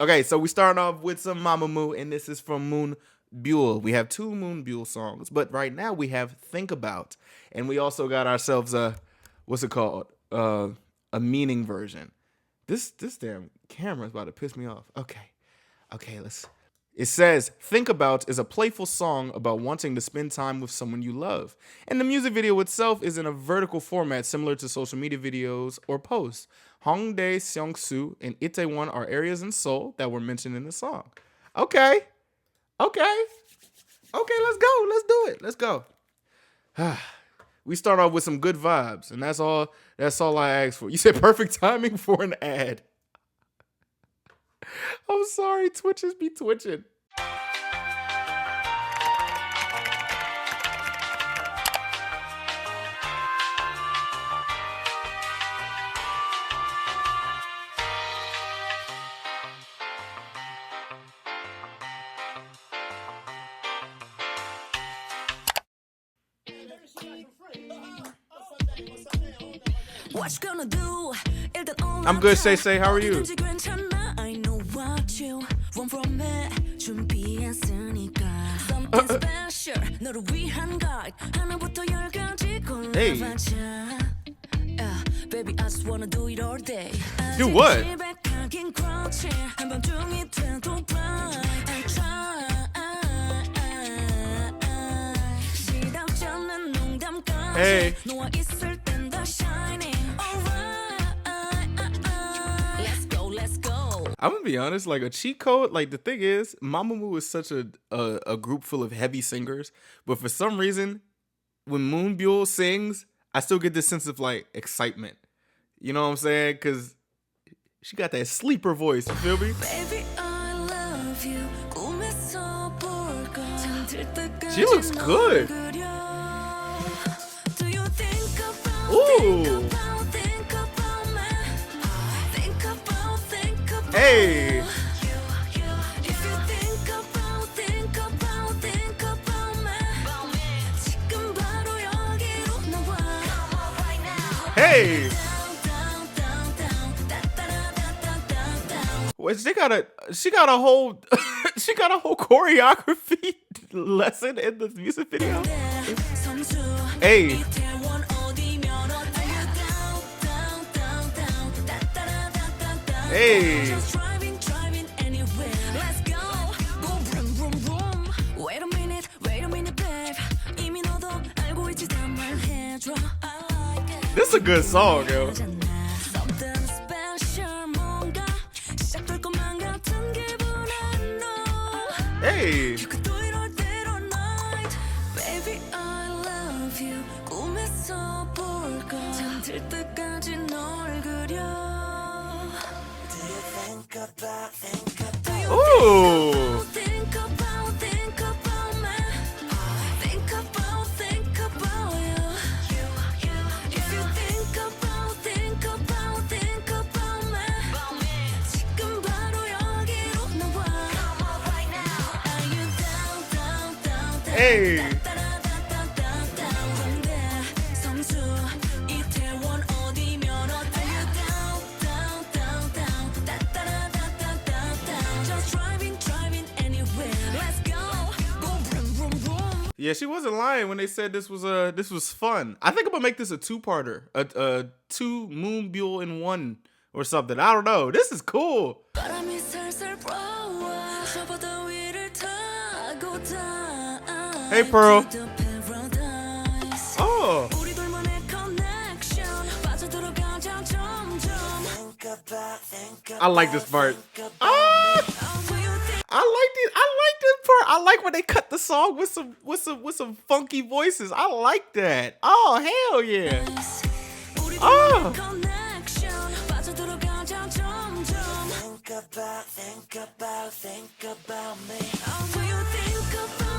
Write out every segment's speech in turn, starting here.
Okay, so we start off with some MAMAMOO, and this is from Byul. We have two Byul songs, but right now we have Think About, and we also got ourselves a, what's it called? A meaning version. This damn camera is about to piss me off. Okay, let's. It says, Think About is a playful song about wanting to spend time with someone you love. And the music video itself is in a vertical format similar to social media videos or posts. Hongdae, Seongsu, and Itaewon are areas in Seoul that were mentioned in the song. Okay, let's go. Let's do it. Let's go. We start off with some good vibes, and that's all I asked for. You said perfect timing for an ad. I'm sorry, Twitches be twitching. I'm good, Say. How are you? Hey. Do what? Hey. I'm gonna be honest, like a cheat code, like the thing is, MAMAMOO is such a group full of heavy singers, but for some reason, when Byul sings, I still get this sense of like excitement. You know what I'm saying? Cause she got that sleeper voice, you feel me? Baby, I love you. She looks good. Ooh. Hey. Hey. Well, she got a whole she got a whole choreography lesson in the music video. Hey. Hey. This is a good song, yo. Hey. Ooh. Hey. Yeah, she wasn't lying when they said this was fun. I think I'm gonna make this a two-parter, a two Byul in one or something. I don't know. This is cool. Hey, Pearl. Oh. I like this part. Ah! I liked it. I like this part. I like when they cut the song with some funky voices. I like that. Oh, hell yeah. Oh.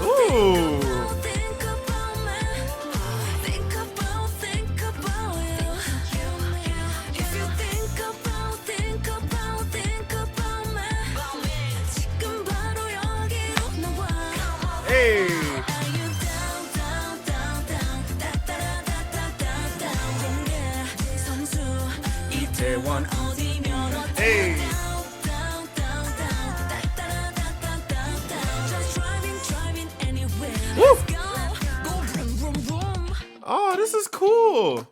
Ooh. Hey. Hey. cool.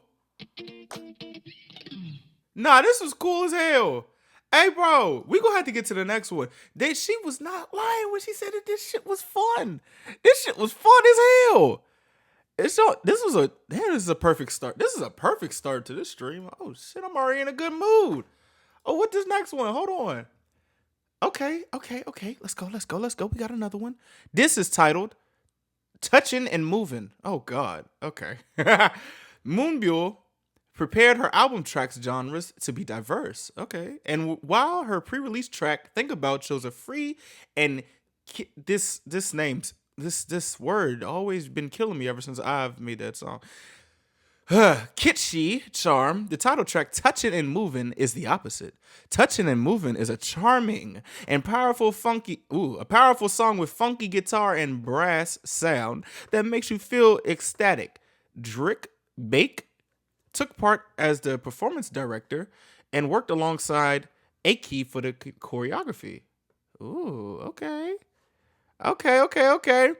Nah, this was cool as hell. Hey, bro, we gonna have to get to the next one. She was not lying when she said that this shit was fun. This shit was fun as hell. This is a perfect start. This is a perfect start to this stream. Oh shit, I'm already in a good mood. Oh, what this next one? Hold on. Okay. Let's go. We got another one. This is titled Touchin' and Movin'. Oh God. Okay. Moonbyul prepared her album tracks genres to be diverse. Okay. And while her pre-release track Think About shows a free and this word always been killing me ever since I've made that song. Kitschy charm, the title track Touchin' and Movin' is the opposite. Touchin' and Movin' is a charming and powerful song with funky guitar and brass sound that makes you feel ecstatic. Drick Bake took part as the performance director and worked alongside Aki for the choreography. Ooh, okay. Okay.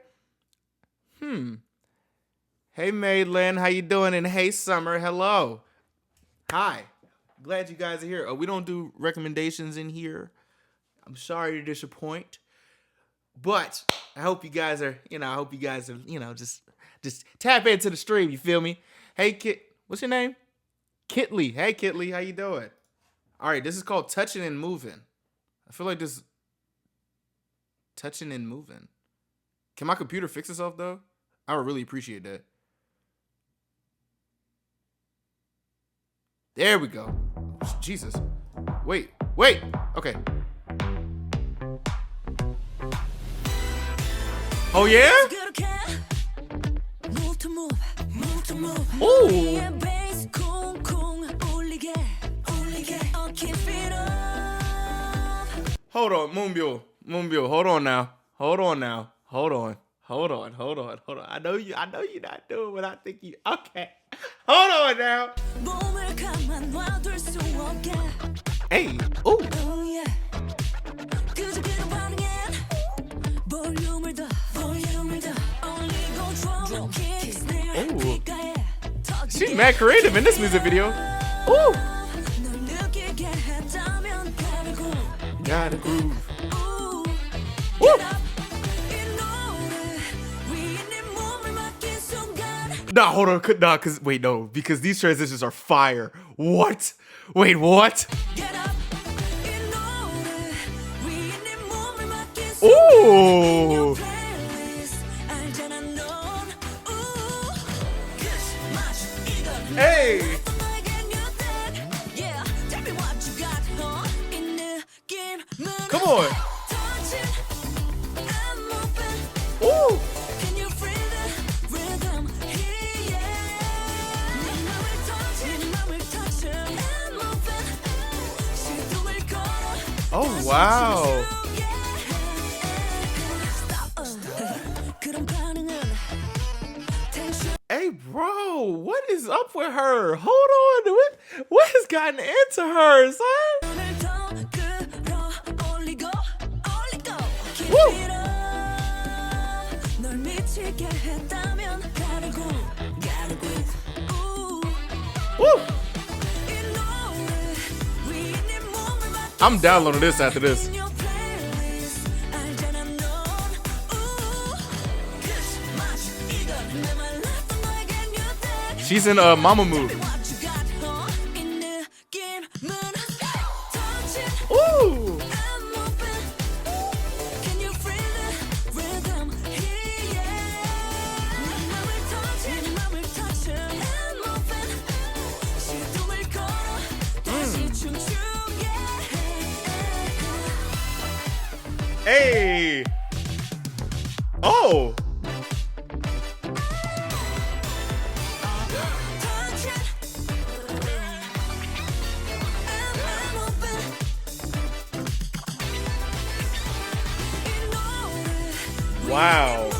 Hey, Madeline, how you doing? And hey, Summer, hello. Hi. Glad you guys are here. We don't do recommendations in here. I'm sorry to disappoint. But I hope you guys are, just tap into the stream, you feel me? Hey, Kit, what's your name? Kitley. Hey, Kitley, how you doing? All right, this is called Touchin' and Movin'. I feel like this Touchin' and Movin'. Can my computer fix itself, though? I would really appreciate that. There we go. Jesus. Wait. Okay. Oh, yeah? Ooh. Hold on, Moonbyul. Hold on now. Hold on. I know you're not doing what I think you. Okay. Hold on now. Hey. Ooh. Ooh. She's mad creative in this music video. Ooh. Gotta groove. Woo. Nah, hold on. Nah, because these transitions are fire. What? Wait, what? Ooh. Hey. Come on. Ooh. Oh, wow. Hey, bro, what is up with her? Hold on. What has gotten into her, son? Woo. Woo. I'm downloading this after this. She's in MAMAMOO. Ooh. Hey. Oh. Wow.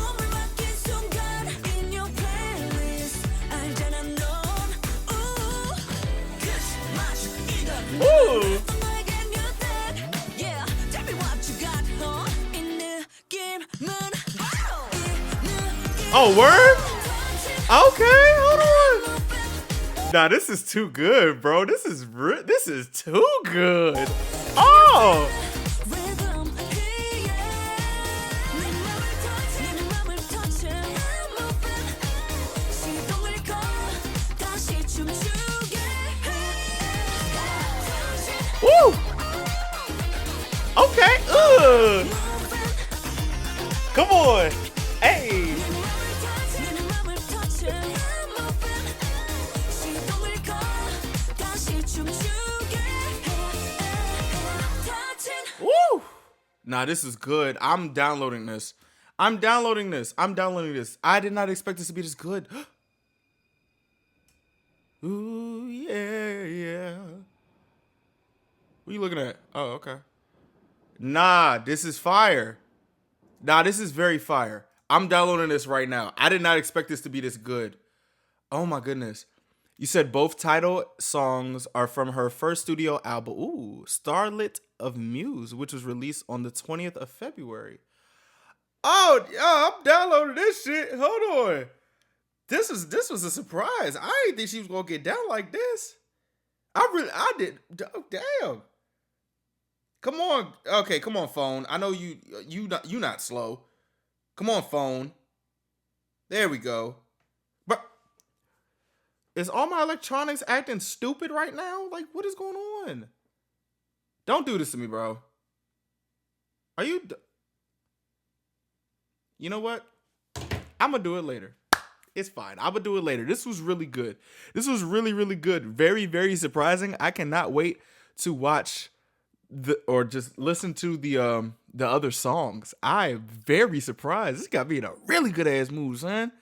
Ooh. Oh, word? Okay, hold on. Nah, this is too good, bro. This is too good. Oh. Woo. Okay. Ugh. Come on. Hey. Woo! Nah, this is good. I'm downloading this. I'm downloading this. I did not expect this to be this good. Ooh, yeah, yeah. What are you looking at? Oh, okay. Nah, this is fire. Nah, this is very fire. I'm downloading this right now. I did not expect this to be this good. Oh my goodness. You said both title songs are from her first studio album, Starlit of Muse, which was released on the 20th of February. Oh, yeah, I'm downloading this shit. Hold on. This was a surprise. I didn't think she was gonna get down like this. I did. Oh, damn. Come on. Okay, come on, phone. I know you not slow. Come on, phone. There we go. But is all my electronics acting stupid right now? Like, what is going on? Don't do this to me, bro. Are you? You know what? I'm gonna do it later. It's fine. I'm gonna do it later. This was really good. This was really, really good. Very, very surprising. I cannot wait to watch or just listen to the other songs. I'm very surprised. This got me in a really good ass mood, son.